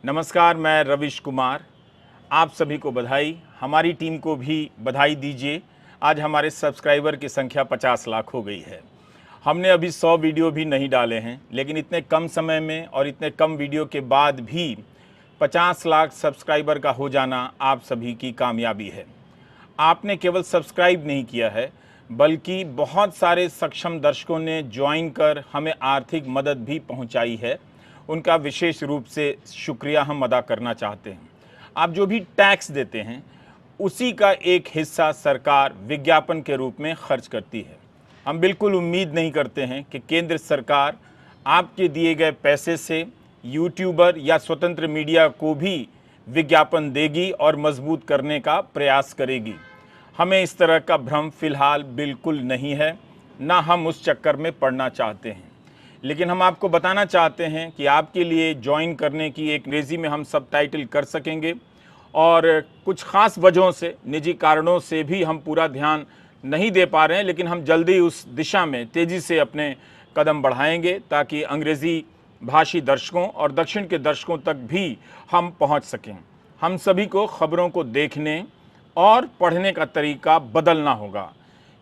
नमस्कार, मैं रविश कुमार। आप सभी को बधाई, हमारी टीम को भी बधाई दीजिए। आज हमारे सब्सक्राइबर की संख्या 50 लाख हो गई है। हमने अभी 100 वीडियो भी नहीं डाले हैं, लेकिन इतने कम समय में और इतने कम वीडियो के बाद भी 50 लाख सब्सक्राइबर का हो जाना आप सभी की कामयाबी है। आपने केवल सब्सक्राइब नहीं किया है, बल्कि बहुत सारे सक्षम दर्शकों ने ज्वाइन कर हमें आर्थिक मदद भी पहुंचाई है। उनका विशेष रूप से शुक्रिया हम अदा करना चाहते हैं। आप जो भी टैक्स देते हैं, उसी का एक हिस्सा सरकार विज्ञापन के रूप में खर्च करती है। हम बिल्कुल उम्मीद नहीं करते हैं कि केंद्र सरकार आपके दिए गए पैसे से यूट्यूबर या स्वतंत्र मीडिया को भी विज्ञापन देगी और मजबूत करने का प्रयास करेगी। हमें इस तरह का भ्रम फिलहाल बिल्कुल नहीं है, ना हम उस चक्कर में पड़ना चाहते हैं। लेकिन हम आपको बताना चाहते हैं कि आपके लिए ज्वाइन करने की एक अंग्रेज़ी में हम सबटाइटल कर सकेंगे, और कुछ ख़ास वजहों से, निजी कारणों से भी हम पूरा ध्यान नहीं दे पा रहे हैं, लेकिन हम जल्दी उस दिशा में तेज़ी से अपने कदम बढ़ाएंगे ताकि अंग्रेज़ी भाषी दर्शकों और दक्षिण के दर्शकों तक भी हम पहुंच सकें। हम सभी को खबरों को देखने और पढ़ने का तरीका बदलना होगा।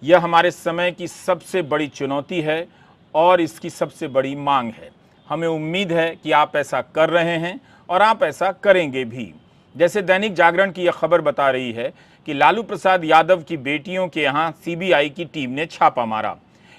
यह हमारे समय की सबसे बड़ी चुनौती है और इसकी सबसे बड़ी मांग है। हमें उम्मीद है कि आप ऐसा कर रहे हैं और आप ऐसा करेंगे भी। जैसे दैनिक जागरण की यह खबर बता रही है कि लालू प्रसाद यादव की बेटियों के यहाँ सीबीआई की टीम ने छापा मारा।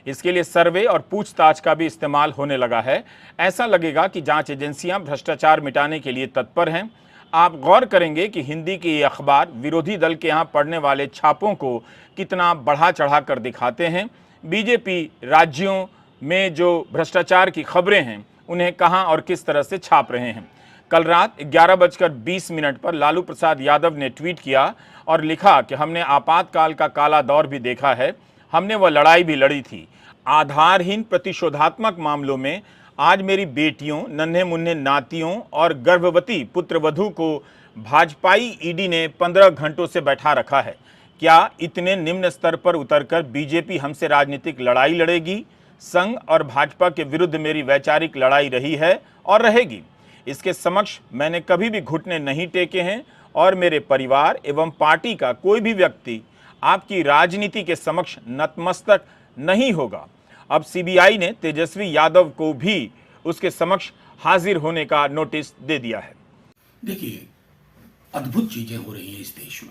इसके लिए सर्वे और पूछताछ का भी इस्तेमाल होने लगा है। ऐसा लगेगा कि जांच एजेंसियां भ्रष्टाचार मिटाने के लिए तत्पर हैं। आप गौर करेंगे कि हिंदी के ये अखबार विरोधी दल के यहाँ पड़ने वाले छापों को कितना बढ़ा चढ़ा कर दिखाते हैं। बीजेपी राज्यों में जो भ्रष्टाचार की खबरें हैं, उन्हें कहां और किस तरह से छाप रहे हैं। कल रात 11:20 पर लालू प्रसाद यादव ने ट्वीट किया और लिखा कि हमने आपातकाल का काला दौर भी देखा है, हमने वह लड़ाई भी लड़ी थी। आधारहीन प्रतिशोधात्मक मामलों में आज मेरी बेटियों, नन्हे मुन्ने नातियों और गर्भवती पुत्रवधू को भाजपाई ईडी ने 15 घंटों से बैठा रखा है। क्या इतने निम्न स्तर पर उतरकर बीजेपी हमसे राजनीतिक लड़ाई लड़ेगी? संघ और भाजपा के विरुद्ध मेरी वैचारिक लड़ाई रही है और रहेगी। इसके समक्ष मैंने कभी भी घुटने नहीं टेके हैं और मेरे परिवार एवं पार्टी का कोई भी व्यक्ति आपकी राजनीति के समक्ष नतमस्तक नहीं होगा। अब सीबीआई ने तेजस्वी यादव को भी उसके समक्ष हाजिर होने का नोटिस दे दिया है। देखिए, अद्भुत चीजें हो रही हैं इस देश में।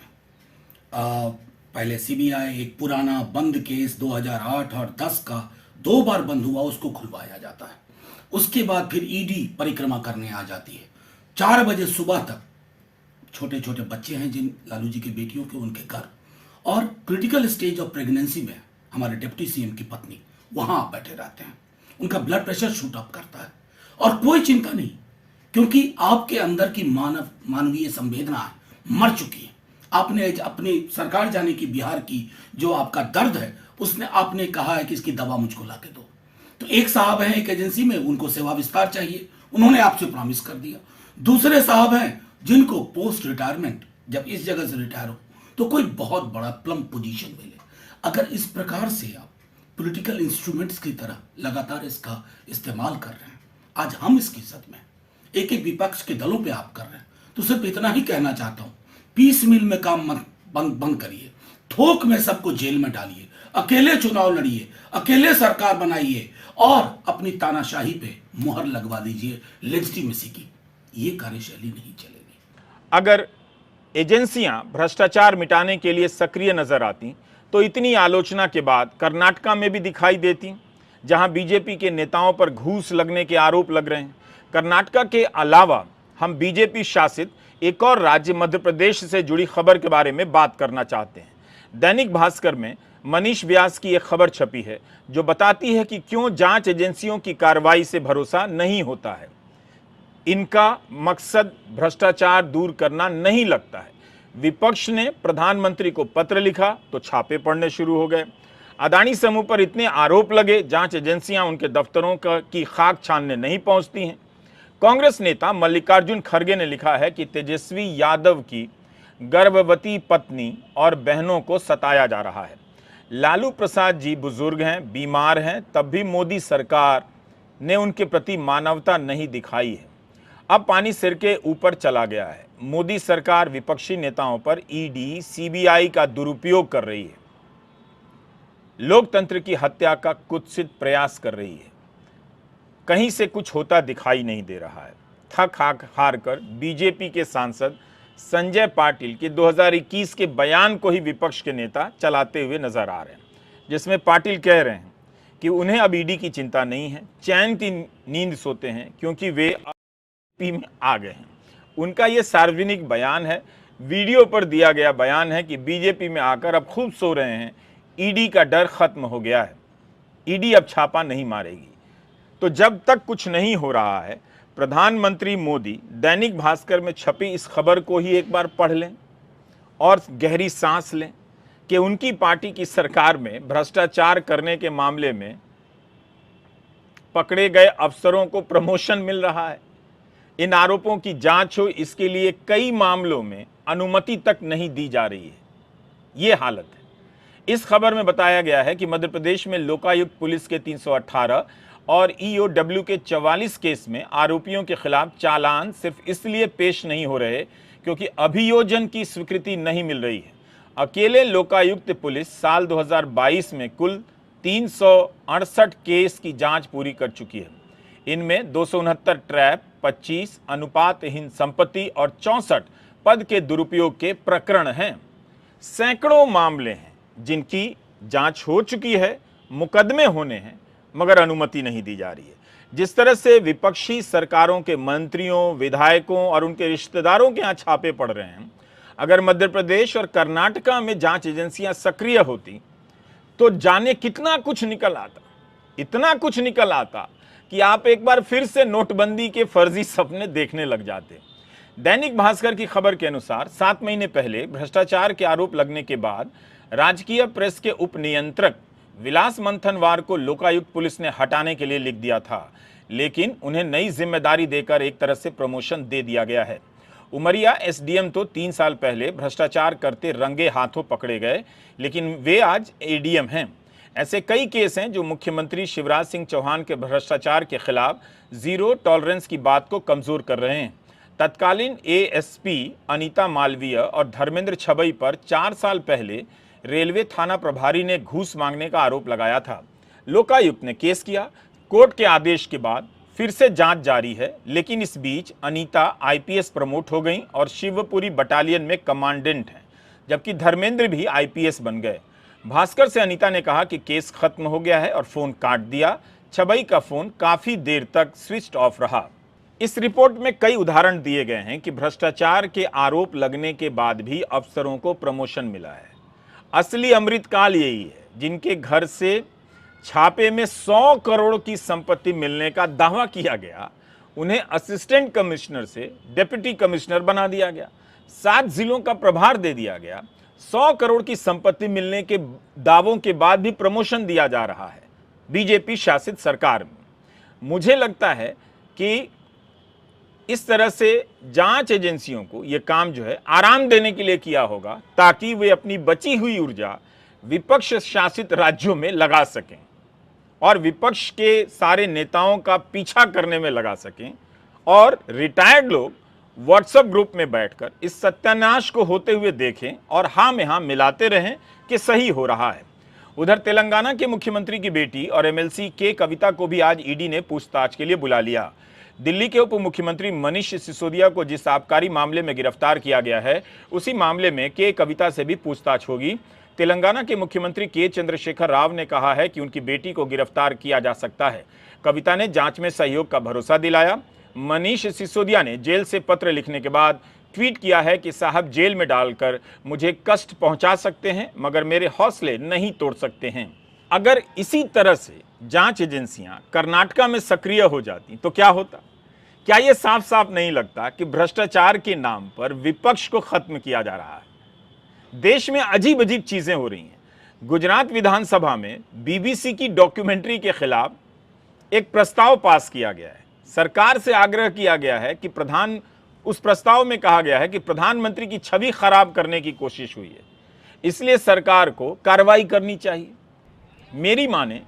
पहले सीबीआई एक पुराना बंद केस 2008 और 10 का 2 बार बंद हुआ, उसको खुलवाया जाता है। उसके बाद फिर ईडी परिक्रमा करने आ जाती है। 4 बजे सुबह तक छोटे छोटे बच्चे हैं जिन लालू जी की बेटियों के, उनके घर, और क्रिटिकल स्टेज ऑफ प्रेगनेंसी में हमारे डिप्टी सीएम की पत्नी वहां आप बैठे रहते हैं। उनका ब्लड प्रेशर शूट अप करता है और कोई चिंता नहीं, क्योंकि आपके अंदर की मानवीय संवेदना मर चुकी है। आपने अपनी सरकार जाने की, बिहार की जो आपका दर्द है, उसने आपने कहा है कि इसकी दवा मुझको ला के दो। तो एक साहब हैं एक एजेंसी में, उनको सेवा विस्तार चाहिए, उन्होंने आपसे प्रॉमिस कर दिया। दूसरे साहब हैं जिनको पोस्ट रिटायरमेंट, जब इस जगह से रिटायर हो तो कोई बहुत बड़ा प्लम पोजीशन मिले। अगर इस प्रकार से आप पॉलिटिकल इंस्ट्रूमेंट्स की तरह लगातार इसका इस्तेमाल कर रहे हैं, आज हम इसकी सद में एक एक विपक्ष के दलों पे आप कर रहे हैं, तो सिर्फ इतना ही कहना चाहता हूं, पीस मिल में काम मत बंद करिए, थोक में सबको जेल में डालिए, अकेले चुनाव लड़िए, अकेले सरकार बनाइए और अपनी तानाशाही पे मुहर लगवा दीजिए लेजिटिमेसी की। ये कार्यशैली नहीं चलेगी। अगर एजेंसियां भ्रष्टाचार मिटाने के लिए सक्रिय नजर आती तो इतनी आलोचना के बाद कर्नाटका में भी दिखाई देती, जहां बीजेपी के नेताओं पर घूस लगने के आरोप लग रहे हैं। कर्नाटका के अलावा हम बीजेपी शासित एक और राज्य मध्य प्रदेश से जुड़ी खबर के बारे में बात करना चाहते हैं। दैनिक भास्कर में मनीष व्यास की एक खबर छपी है जो बताती है कि क्यों जांच एजेंसियों की कार्रवाई से भरोसा नहीं होता है। इनका मकसद भ्रष्टाचार दूर करना नहीं लगता है। विपक्ष ने प्रधानमंत्री को पत्र लिखा तो छापे पड़ने शुरू हो गए। अदानी समूह पर इतने आरोप लगे, जांच एजेंसियां उनके दफ्तरों की खाक छानने नहीं पहुंचती हैं। कांग्रेस नेता मल्लिकार्जुन खड़गे ने लिखा है कि तेजस्वी यादव की गर्भवती पत्नी और बहनों को सताया जा रहा है। लालू प्रसाद जी बुजुर्ग हैं, बीमार हैं, तब भी मोदी सरकार ने उनके प्रति मानवता नहीं दिखाई है। अब पानी सिर के ऊपर चला गया है। मोदी सरकार विपक्षी नेताओं पर ईडी, सीबीआई का दुरुपयोग कर रही है, लोकतंत्र की हत्या का कुत्सित प्रयास कर रही है। कहीं से कुछ होता दिखाई नहीं दे रहा है। थक हार कर बीजेपी के सांसद संजय पाटिल के 2021 के बयान को ही विपक्ष के नेता चलाते हुए नजर आ रहे हैं, जिसमें पाटिल कह रहे हैं कि उन्हें अब ईडी की चिंता नहीं है, चैन की नींद सोते हैं क्योंकि वे बीजेपी में आ गए हैं। उनका ये सार्वजनिक बयान है, वीडियो पर दिया गया बयान है कि बीजेपी में आकर अब खूब सो रहे हैं, ईडी का डर खत्म हो गया है, ईडी अब छापा नहीं मारेगी। तो जब तक कुछ नहीं हो रहा है, प्रधानमंत्री मोदी दैनिक भास्कर में छपी इस खबर को ही एक बार पढ़ लें और गहरी सांस लें कि उनकी पार्टी की सरकार में भ्रष्टाचार करने के मामले में पकड़े गए अफसरों को प्रमोशन मिल रहा है। इन आरोपों की जांच हो, इसके लिए कई मामलों में अनुमति तक नहीं दी जा रही है। ये हालत है। इस खबर में बताया गया है कि मध्य प्रदेश में लोकायुक्त पुलिस के 318 और ईओडब्ल्यू के 44 केस में आरोपियों के खिलाफ चालान सिर्फ इसलिए पेश नहीं हो रहे क्योंकि अभियोजन की स्वीकृति नहीं मिल रही है। अकेले लोकायुक्त पुलिस साल 2022 में कुल 368 केस की जांच पूरी कर चुकी है। इनमें 269 ट्रैप, 25 अनुपातहीन संपत्ति और 64 पद के दुरुपयोग के प्रकरण हैं। सैकड़ों मामले हैं जिनकी जांच हो चुकी है, मुकदमे होने हैं, मगर अनुमति नहीं दी जा रही है। जिस तरह से विपक्षी सरकारों के मंत्रियों, विधायकों और उनके रिश्तेदारों के यहाँ छापे पड़ रहे हैं, अगर मध्य प्रदेश और कर्नाटका में जांच एजेंसियां सक्रिय होती तो जाने कितना कुछ निकल आता, इतना कुछ निकल आता कि आप एक बार फिर से नोटबंदी के फर्जी सपने देखने लग जाते। दैनिक भास्कर की खबर के अनुसार 7 महीने पहले भ्रष्टाचार के आरोप लगने के बाद राजकीय प्रेस के उप नियंत्रक विलास मंथनवार को लोकायुक्त पुलिस ने हटाने के लिए लिख दिया था, लेकिन उन्हें नई जिम्मेदारी देकर एक तरह से प्रमोशन दे दिया गया है। उमरिया एसडीएम तो 3 साल पहले भ्रष्टाचार करते रंगे हाथों पकड़े गए, लेकिन वे आज एडीएम हैं। ऐसे कई केस हैं जो मुख्यमंत्री शिवराज सिंह चौहान के भ्रष्टाचार के खिलाफ जीरो टॉलरेंस की बात को कमजोर कर रहे हैं। तत्कालीन एएसपी अनीता मालवीय और धर्मेंद्र छबई पर 4 साल पहले रेलवे थाना प्रभारी ने घूस मांगने का आरोप लगाया था। लोकायुक्त ने केस किया, कोर्ट के आदेश के बाद फिर से जांच जारी है, लेकिन इस बीच अनीता आईपीएस प्रमोट हो गई और शिवपुरी बटालियन में कमांडेंट हैं, जबकि धर्मेंद्र भी आईपीएस बन गए। भास्कर से अनीता ने कहा कि केस खत्म हो गया है और फोन काट दिया। छबई का फोन काफी देर तक स्विच ऑफ रहा। इस रिपोर्ट में कई उदाहरण दिए गए हैं कि भ्रष्टाचार के आरोप लगने के बाद भी अफसरों को प्रमोशन मिला है। असली अमृतकाल यही है, जिनके घर से छापे में 100 करोड़ की संपत्ति मिलने का दावा किया गया, उन्हें असिस्टेंट कमिश्नर से डिप्टी कमिश्नर बना दिया गया, 7 जिलों का प्रभार दे दिया गया। 100 करोड़ की संपत्ति मिलने के दावों के बाद भी प्रमोशन दिया जा रहा है बीजेपी शासित सरकार में। मुझे लगता है कि इस तरह से जांच एजेंसियों को यह काम जो है आराम देने के लिए किया होगा, ताकि वे अपनी बची हुई ऊर्जा विपक्ष शासित राज्यों में लगा सकें और विपक्ष के सारे नेताओं का पीछा करने में लगा सकें, और रिटायर्ड लोग व्हाट्सएप ग्रुप में बैठकर इस सत्यानाश को होते हुए देखें और हाँ में हाँ मिलाते रहें कि सही हो रहा है। उधर तेलंगाना के मुख्यमंत्री की बेटी और एमएलसी के कविता को भी आज ईडी ने पूछताछ के लिए बुला लिया। दिल्ली के उप मुख्यमंत्री मनीष सिसोदिया को जिस आबकारी मामले में गिरफ्तार किया गया है, उसी मामले में के कविता से भी पूछताछ होगी। तेलंगाना के मुख्यमंत्री के चंद्रशेखर राव ने कहा है कि उनकी बेटी को गिरफ्तार किया जा सकता है। कविता ने जांच में सहयोग का भरोसा दिलाया। मनीष सिसोदिया ने जेल से पत्र लिखने के बाद ट्वीट किया है कि साहब जेल में डालकर मुझे कष्ट पहुंचा सकते हैं, मगर मेरे हौसले नहीं तोड़ सकते हैं। अगर इसी तरह से जांच एजेंसियां कर्नाटका में सक्रिय हो जाती तो क्या होता? क्या यह साफ साफ नहीं लगता कि भ्रष्टाचार के नाम पर विपक्ष को खत्म किया जा रहा है? देश में अजीब अजीब चीजें हो रही हैं। गुजरात विधानसभा में बीबीसी की डॉक्यूमेंट्री के खिलाफ एक प्रस्ताव पास किया गया है। सरकार से आग्रह किया गया है कि उस प्रस्ताव में कहा गया है कि प्रधानमंत्री की छवि खराब करने की कोशिश हुई है, इसलिए सरकार को कार्रवाई करनी चाहिए। मेरी माने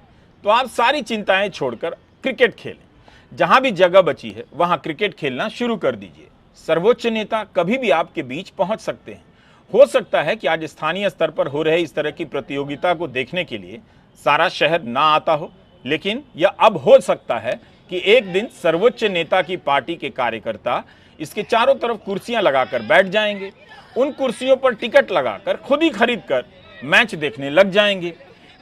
तो आप सारी चिंताएं छोड़कर क्रिकेट खेलें। जहां भी जगह बची है वहां क्रिकेट खेलना शुरू कर दीजिए। सर्वोच्च नेता कभी भी आपके बीच पहुंच सकते हैं। हो सकता है कि आज स्थानीय स्तर पर हो रहे इस तरह की प्रतियोगिता को देखने के लिए सारा शहर ना आता हो, लेकिन यह अब हो सकता है कि एक दिन सर्वोच्च नेता की पार्टी के कार्यकर्ता इसके चारों तरफ कुर्सियां लगाकर बैठ जाएंगे। उन कुर्सियों पर टिकट लगाकर खुद ही खरीद कर मैच देखने लग जाएंगे।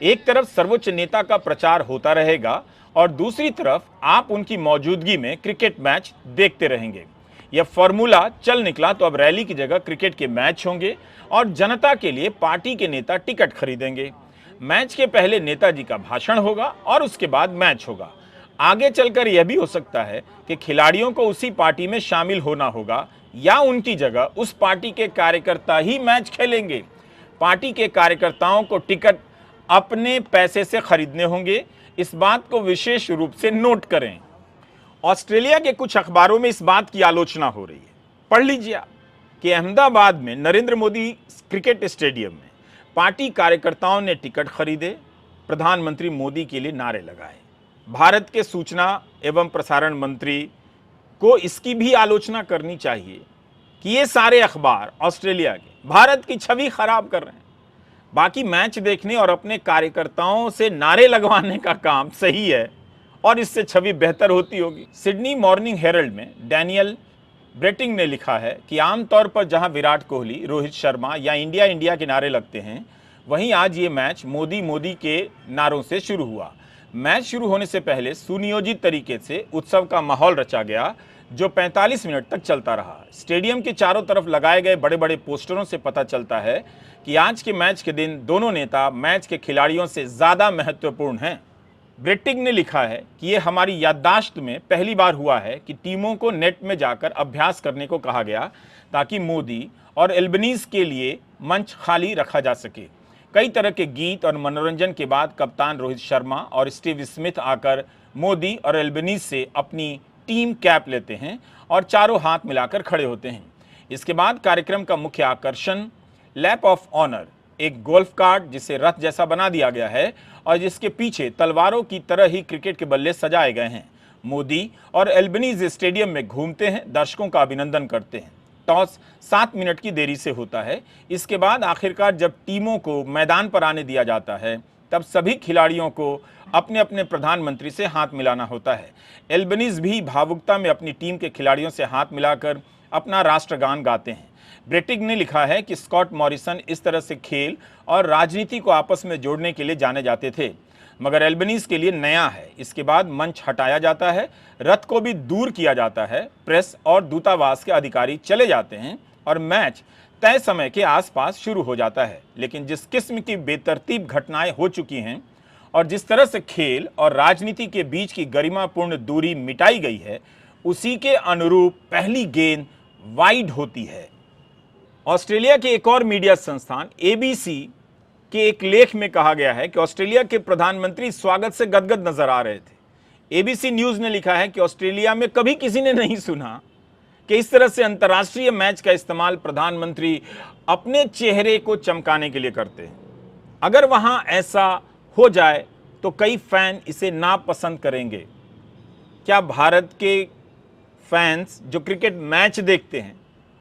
एक तरफ सर्वोच्च नेता का प्रचार होता रहेगा और दूसरी तरफ आप उनकी मौजूदगी में क्रिकेट मैच देखते रहेंगे। यह फॉर्मूला चल निकला तो अब रैली की जगह क्रिकेट के मैच होंगे और जनता के लिए पार्टी के नेता टिकट खरीदेंगे। मैच के पहले नेताजी का भाषण होगा और उसके बाद मैच होगा। आगे चलकर यह भी हो सकता है कि खिलाड़ियों को उसी पार्टी में शामिल होना होगा या उनकी जगह उस पार्टी के कार्यकर्ता ही मैच खेलेंगे। पार्टी के कार्यकर्ताओं को टिकट अपने पैसे से खरीदने होंगे। इस बात को विशेष रूप से नोट करें। ऑस्ट्रेलिया के कुछ अखबारों में इस बात की आलोचना हो रही है, पढ़ लीजिए आप, कि अहमदाबाद में नरेंद्र मोदी क्रिकेट स्टेडियम में पार्टी कार्यकर्ताओं ने टिकट खरीदे, प्रधानमंत्री मोदी के लिए नारे लगाए। भारत के सूचना एवं प्रसारण मंत्री को इसकी भी आलोचना करनी चाहिए कि ये सारे अखबार ऑस्ट्रेलिया के भारत की छवि खराब कर रहे हैं। बाकी मैच देखने और अपने कार्यकर्ताओं से नारे लगवाने का काम सही है और इससे छवि बेहतर होती होगी। सिडनी मॉर्निंग हेरल्ड में डैनियल ब्रेटिंग ने लिखा है कि आमतौर पर जहां विराट कोहली, रोहित शर्मा या इंडिया इंडिया के नारे लगते हैं, वहीं आज ये मैच मोदी मोदी के नारों से शुरू हुआ। मैच शुरू होने से पहले सुनियोजित तरीके से उत्सव का माहौल रचा गया जो 45 मिनट तक चलता रहा। स्टेडियम के चारों तरफ लगाए गए बड़े बड़े पोस्टरों से पता चलता है कि आज के मैच के दिन दोनों नेता मैच के खिलाड़ियों से ज़्यादा महत्वपूर्ण हैं। ब्रेटिंग ने लिखा है कि ये हमारी याददाश्त में पहली बार हुआ है कि टीमों को नेट में जाकर अभ्यास करने को कहा गया ताकि मोदी और एल्बनीज के लिए मंच खाली रखा जा सके। कई तरह के गीत और मनोरंजन के बाद कप्तान रोहित शर्मा और स्टीव स्मिथ आकर मोदी और एल्बनीज से अपनी टीम कैप लेते हैं और चारों हाथ मिलाकर खड़े होते हैं। इसके बाद कार्यक्रम का मुख्य आकर्षण लैप ऑफ ऑनर, एक गोल्फ कार्ट जिसे रथ जैसा बना दिया गया है और जिसके पीछे तलवारों की तरह ही क्रिकेट के बल्ले सजाए गए हैं। मोदी और एल्बनीज स्टेडियम में घूमते हैं, दर्शकों का अभिनंदन करते हैं। टॉस 7 मिनट की देरी से होता है। इसके बाद आखिरकार जब टीमों को मैदान पर आने दिया जाता है तब सभी खिलाड़ियों को अपने अपने प्रधानमंत्री से हाथ मिलाना होता है। एल्बनीज भी भावुकता में अपनी टीम के खिलाड़ियों से हाथ मिलाकर अपना राष्ट्रगान गाते हैं। ब्रेटिग ने लिखा है कि स्कॉट मॉरिसन इस तरह से खेल और राजनीति को आपस में जोड़ने के लिए जाने जाते थे, मगर एल्बनीज के लिए नया है। इसके बाद मंच हटाया जाता है, रथ को भी दूर किया जाता है, प्रेस और दूतावास के अधिकारी चले जाते हैं और मैच तय समय के आसपास शुरू हो जाता है। लेकिन जिस किस्म की बेतरतीब घटनाएं हो चुकी हैं और जिस तरह से खेल और राजनीति के बीच की गरिमापूर्ण दूरी मिटाई गई है, उसी के अनुरूप पहली गेंद वाइड होती है। ऑस्ट्रेलिया के एक और मीडिया संस्थान ABC के एक लेख में कहा गया है कि ऑस्ट्रेलिया के प्रधानमंत्री स्वागत से गदगद नजर आ रहे थे। ABC न्यूज ने लिखा है कि ऑस्ट्रेलिया में कभी किसी ने नहीं सुना कि इस तरह से अंतर्राष्ट्रीय मैच का इस्तेमाल प्रधानमंत्री अपने चेहरे को चमकाने के लिए करते हैं। अगर वहां ऐसा हो जाए तो कई फैन इसे नापसंद करेंगे। क्या भारत के फैंस जो क्रिकेट मैच देखते हैं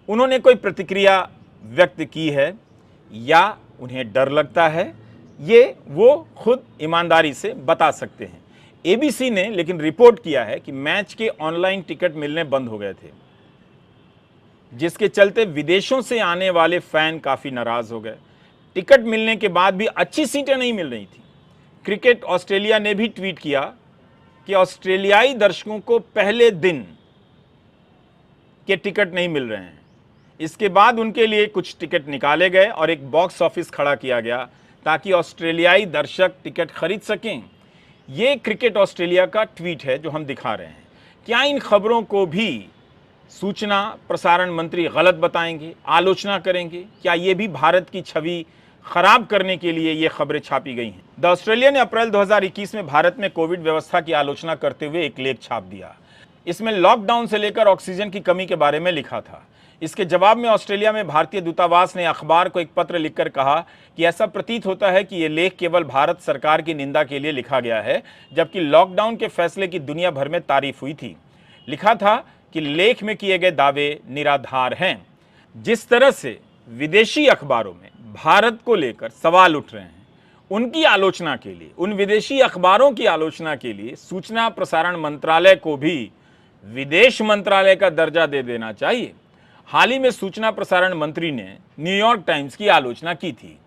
उन्होंने कोई प्रतिक्रिया व्यक्त की है या उन्हें डर लगता है? ये वो खुद ईमानदारी से बता सकते हैं। ABC ने लेकिन रिपोर्ट किया है कि मैच के ऑनलाइन टिकट मिलने बंद हो गए थे, जिसके चलते विदेशों से आने वाले फैन काफ़ी नाराज़ हो गए। टिकट मिलने के बाद भी अच्छी सीटें नहीं मिल रही थी। क्रिकेट ऑस्ट्रेलिया ने भी ट्वीट किया कि ऑस्ट्रेलियाई दर्शकों को पहले दिन के टिकट नहीं मिल रहे हैं। इसके बाद उनके लिए कुछ टिकट निकाले गए और एक बॉक्स ऑफिस खड़ा किया गया ताकि ऑस्ट्रेलियाई दर्शक टिकट खरीद सकें। ये क्रिकेट ऑस्ट्रेलिया का ट्वीट है जो हम दिखा रहे हैं। क्या इन खबरों को भी सूचना प्रसारण मंत्री गलत बताएंगे, आलोचना करेंगे? क्या ये भी भारत की छवि खराब करने के लिए ये खबरें छापी गई हैं? द ऑस्ट्रेलिया ने अप्रैल 2021 में भारत में कोविड व्यवस्था की आलोचना करते हुए एक लेख छाप दिया। इसमें लॉकडाउन से लेकर ऑक्सीजन की कमी के बारे में लिखा था। इसके जवाब में ऑस्ट्रेलिया में भारतीय दूतावास ने अखबार को एक पत्र लिखकर कहा कि ऐसा प्रतीत होता है कि यह लेख केवल भारत सरकार की निंदा के लिए लिखा गया है, जबकि लॉकडाउन के फैसले की दुनिया भर में तारीफ हुई थी। लिखा था कि लेख में किए गए दावे निराधार हैं। जिस तरह से विदेशी अखबारों में भारत को लेकर सवाल उठ रहे हैं, उनकी आलोचना के लिए, उन विदेशी अखबारों की आलोचना के लिए सूचना प्रसारण मंत्रालय को भी विदेश मंत्रालय का दर्जा दे देना चाहिए। हाल ही में सूचना प्रसारण मंत्री ने न्यूयॉर्क टाइम्स की आलोचना की थी।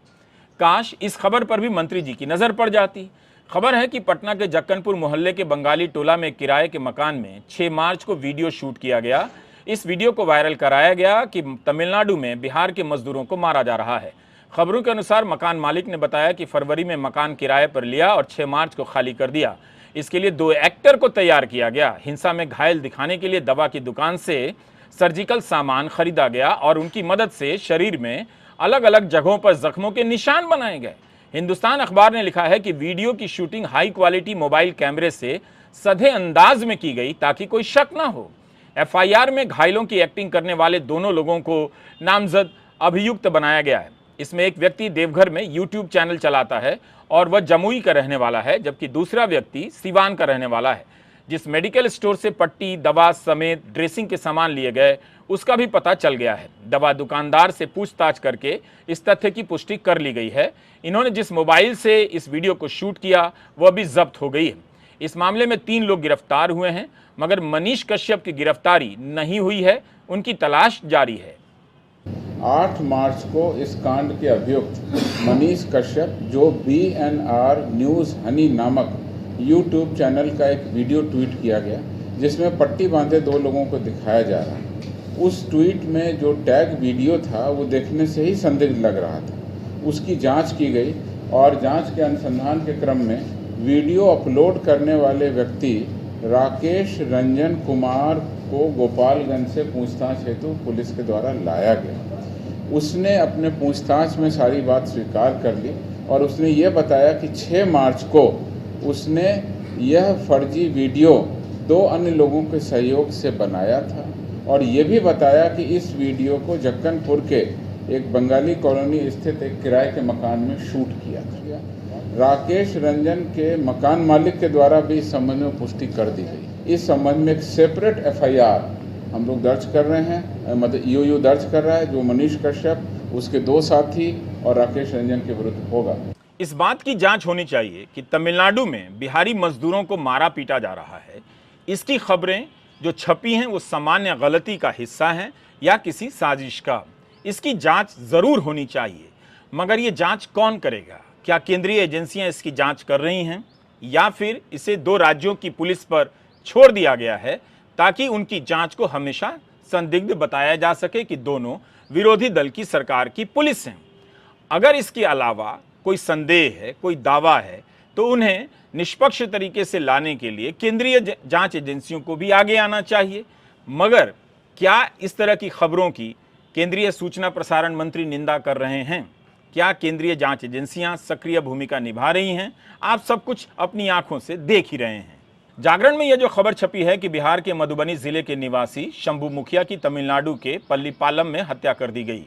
काश इस खबर पर भी मंत्री जी की नजर पड़ जाती। खबर है कि पटना के जक्कनपुर मोहल्ले के बंगाली टोला में किराए के मकान में 6 मार्च को वीडियो शूट किया गया। इस वीडियो को वायरल कराया गया कि तमिलनाडु में बिहार के मजदूरों को मारा जा रहा है। खबरों के अनुसार मकान मालिक ने बताया कि फरवरी में मकान किराए पर लिया और 6 मार्च को खाली कर दिया। इसके लिए 2 एक्टर को तैयार किया गया। हिंसा में घायल दिखाने के लिए दवा की दुकान से सर्जिकल सामान खरीदा गया और उनकी मदद से शरीर में अलग अलग जगहों पर जख्मों के निशान बनाए गए। हिंदुस्तान अखबार ने लिखा है कि वीडियो की शूटिंग हाई क्वालिटी मोबाइल कैमरे से सधे अंदाज में की गई ताकि कोई शक ना हो। एफआईआर में घायलों की एक्टिंग करने वाले दोनों लोगों को नामजद अभियुक्त बनाया गया है। इसमें एक व्यक्ति देवघर में यूट्यूब चैनल चलाता है और वह जमुई का रहने वाला है, जबकि दूसरा व्यक्ति सिवान का रहने वाला है। जिस मेडिकल स्टोर से पट्टी, दवा समेत ड्रेसिंग के सामान लिए गए, उसका भी पता चल गया है। दवा दुकानदार से पूछताछ करके इस तथ्य की पुष्टि कर ली गई है। इन्होंने जिस मोबाइल से इस वीडियो को शूट किया वह भी जब्त हो गई है। इस मामले में 3 लोग गिरफ्तार हुए हैं, मगर मनीष कश्यप की गिरफ्तारी नहीं हुई है, उनकी तलाश जारी है। 8 मार्च को इस कांड के अभियुक्त मनीष कश्यप, जो BNR न्यूज़ हनी नामक यूट्यूब चैनल का एक वीडियो ट्वीट किया गया जिसमें पट्टी बांधे 2 लोगों को दिखाया जा रहा है। उस ट्वीट में जो टैग वीडियो था वो देखने से ही संदिग्ध लग रहा था। उसकी जांच की गई और जांच के अनुसंधान के क्रम में वीडियो अपलोड करने वाले व्यक्ति राकेश रंजन कुमार को गोपालगंज से पूछताछ हेतु पुलिस के द्वारा लाया गया। उसने अपने पूछताछ में सारी बात स्वीकार कर ली और उसने ये बताया कि 6 मार्च को उसने यह फर्जी वीडियो 2 अन्य लोगों के सहयोग से बनाया था और ये भी बताया कि इस वीडियो को जक्कनपुर के एक बंगाली कॉलोनी स्थित एक किराए के मकान में शूट किया था। राकेश रंजन के मकान मालिक के द्वारा भी इस संबंध में पुष्टि कर दी गई। इस संबंध में एक सेपरेट FIR हम लोग दर्ज कर रहे हैं, मतलब EOU दर्ज कर रहा है, जो मनीष कश्यप, उसके 2 साथी और राकेश रंजन के विरुद्ध होगा। इस बात की जांच होनी चाहिए कि तमिलनाडु में बिहारी मजदूरों को मारा पीटा जा रहा है। इसकी खबरें जो छपी हैं वो सामान्य गलती का हिस्सा हैं या किसी साजिश का। इसकी जांच जरूर होनी चाहिए, मगर ये जांच कौन करेगा? क्या केंद्रीय एजेंसियां इसकी जांच कर रही हैं या फिर इसे 2 राज्यों की पुलिस पर छोड़ दिया गया है ताकि उनकी जांच को हमेशा संदिग्ध बताया जा सके कि दोनों विरोधी दल की सरकार की पुलिस हैं? अगर इसके अलावा कोई संदेह है, कोई दावा है, तो उन्हें निष्पक्ष तरीके से लाने के लिए केंद्रीय जांच एजेंसियों को भी आगे आना चाहिए। मगर क्या इस तरह की खबरों की केंद्रीय सूचना प्रसारण मंत्री निंदा कर रहे हैं? क्या केंद्रीय जांच एजेंसियां सक्रिय भूमिका निभा रही हैं? आप सब कुछ अपनी आंखों से देख ही रहे हैं। जागरण में यह जो खबर छपी है कि बिहार के मधुबनी जिले के निवासी शंभू मुखिया की तमिलनाडु के पल्लीपालम में हत्या कर दी गई।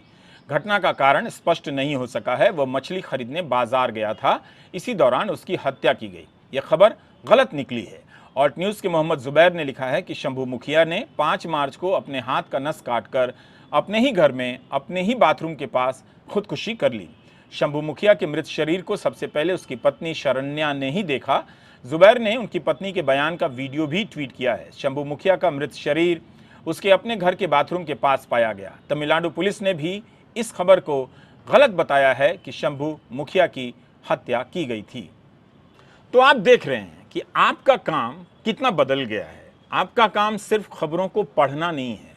घटना का कारण स्पष्ट नहीं हो सका है। वह मछली खरीदने बाजार गया था, इसी दौरान उसकी हत्या की गई। यह खबर गलत निकली है। ऑल्ट न्यूज़ के मोहम्मद जुबैर ने लिखा है कि शंभू मुखिया ने 5 मार्च को अपने हाथ का नस काटकर अपने ही घर में अपने ही बाथरूम के पास खुदकुशी कर ली। शंभू मुखिया के मृत शरीर को सबसे पहले उसकी पत्नी शरण्या ने ही देखा। जुबैर ने उनकी पत्नी के बयान का वीडियो भी ट्वीट किया है। शंभू मुखिया का मृत शरीर उसके अपने घर के बाथरूम के पास पाया गया। तमिलनाडु पुलिस ने भी इस खबर को गलत बताया है कि शंभू मुखिया की हत्या की गई थी। तो आप देख रहे हैं कि आपका काम कितना बदल गया है। आपका काम सिर्फ खबरों को पढ़ना नहीं है,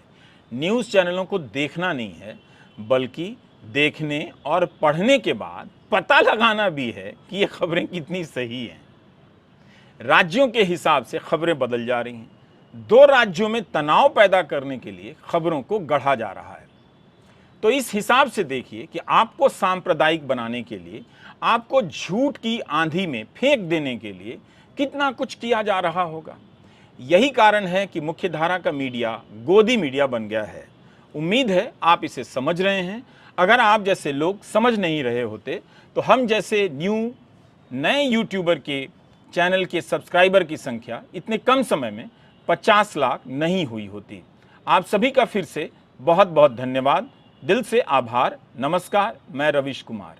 न्यूज़ चैनलों को देखना नहीं है, बल्कि देखने और पढ़ने के बाद पता लगाना भी है कि ये खबरें कितनी सही हैं। राज्यों के हिसाब से खबरें बदल जा रही हैं। 2 राज्यों में तनाव पैदा करने के लिए खबरों को गढ़ा जा रहा है। तो इस हिसाब से देखिए कि आपको सांप्रदायिक बनाने के लिए, आपको झूठ की आंधी में फेंक देने के लिए कितना कुछ किया जा रहा होगा। यही कारण है कि मुख्यधारा का मीडिया गोदी मीडिया बन गया है। उम्मीद है आप इसे समझ रहे हैं। अगर आप जैसे लोग समझ नहीं रहे होते तो हम जैसे नए यूट्यूबर के चैनल के सब्सक्राइबर की संख्या इतने कम समय में 50 लाख नहीं हुई होती। आप सभी का फिर से बहुत बहुत धन्यवाद, दिल से आभार। नमस्कार, मैं रविश कुमार।